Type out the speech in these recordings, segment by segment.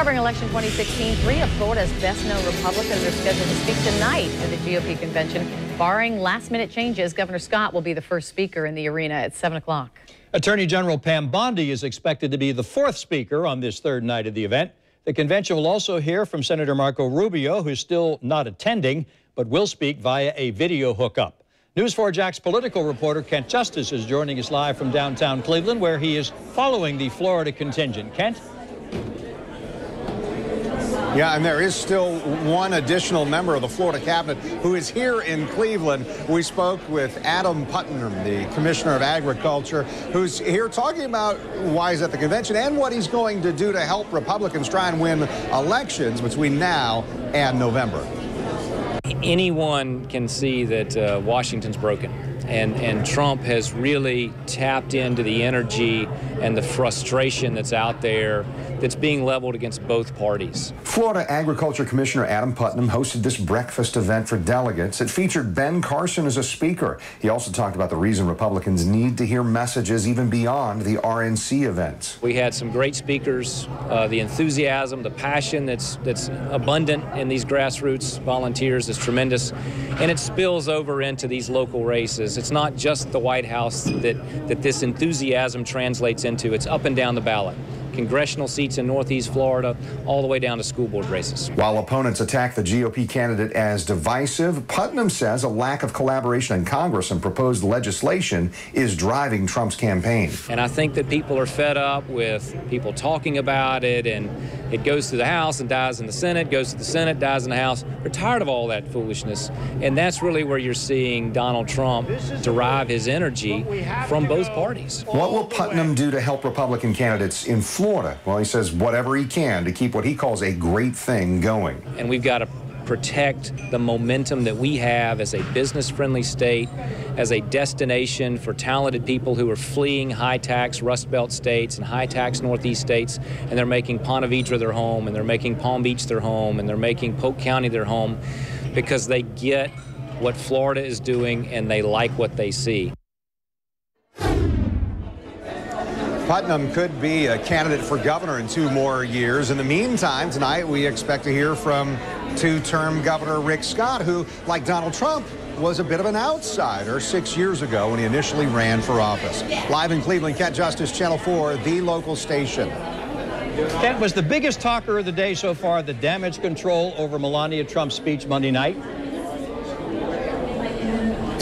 Covering election 2016, three of Florida's best-known Republicans are scheduled to speak tonight at the GOP convention. Barring last-minute changes, Governor Scott will be the first speaker in the arena at 7 o'clock. Attorney General Pam Bondi is expected to be the fourth speaker on this third night of the event. The convention will also hear from Senator Marco Rubio, who's still not attending, but will speak via a video hookup. News4JAX political reporter Kent Justice is joining us live from downtown Cleveland, where he is following the Florida contingent. Kent? Yeah, and there is still one additional member of the Florida cabinet who is here in Cleveland. We spoke with Adam Putnam, the Commissioner of Agriculture, who's here talking about why he's at the convention and what he's going to do to help Republicans try and win elections between now and November. Anyone can see that Washington's broken. And Trump has really tapped into the energy and the frustration that's out there that's being leveled against both parties. Florida Agriculture Commissioner Adam Putnam hosted this breakfast event for delegates. It featured Ben Carson as a speaker. He also talked about the reason Republicans need to hear messages even beyond the RNC events. We had some great speakers. The enthusiasm, the passion that's abundant in these grassroots volunteers is tremendous, and it spills over into these local races. It's not just the White House that this enthusiasm translates into. It's up and down the ballot. Congressional seats in Northeast Florida, all the way down to school board races. While opponents attack the GOP candidate as divisive, Putnam says a lack of collaboration in Congress and proposed legislation is driving Trump's campaign. And I think that people are fed up with people talking about it, and it goes to the House and dies in the Senate, goes to the Senate, dies in the House. We're tired of all that foolishness, and that's really where you're seeing Donald Trump derive his energy from both parties. What will Putnam do to help Republican candidates in Florida? Well, he says whatever he can to keep what he calls a great thing going. And we've got to protect the momentum that we have as a business-friendly state, as a destination for talented people who are fleeing high-tax Rust Belt states and high-tax Northeast states, and they're making Ponte Vedra their home, and they're making Palm Beach their home, and they're making Polk County their home because they get what Florida is doing and they like what they see. Putnam could be a candidate for governor in 2 more years. In the meantime, tonight we expect to hear from two-term Governor Rick Scott, who, like Donald Trump, was a bit of an outsider 6 years ago when he initially ran for office. Live in Cleveland, Kent Justice, Channel 4, the local station. Kent, was the biggest talker of the day so far the damage control over Melania Trump's speech Monday night?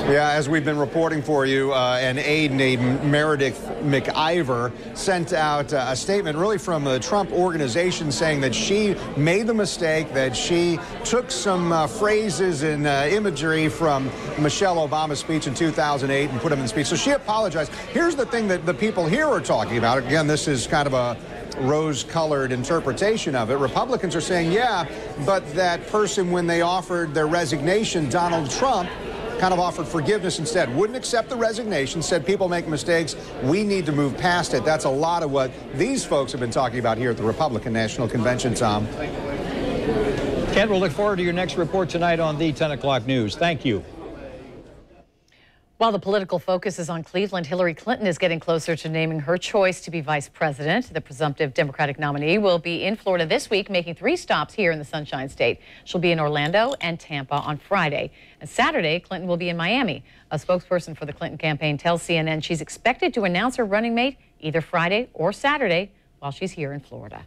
Yeah, as we've been reporting for you, an aide named Meredith McIver sent out a statement really from the Trump organization saying that she made the mistake, that she took some phrases and imagery from Michelle Obama's speech in 2008 and put them in speech. So she apologized. Here's the thing that the people here are talking about. Again, this is kind of a rose-colored interpretation of it. Republicans are saying, yeah, but that person, when they offered their resignation, Donald Trump, kind of offered forgiveness instead, wouldn't accept the resignation, said people make mistakes, we need to move past it. That's a lot of what these folks have been talking about here at the Republican National Convention, Tom. Kent, we'll look forward to your next report tonight on the 10 o'clock news. Thank you. While the political focus is on Cleveland, Hillary Clinton is getting closer to naming her choice to be vice president. The presumptive Democratic nominee will be in Florida this week, making 3 stops here in the Sunshine State. She'll be in Orlando and Tampa on Friday. And Saturday, Clinton will be in Miami. A spokesperson for the Clinton campaign tells CNN she's expected to announce her running mate either Friday or Saturday while she's here in Florida.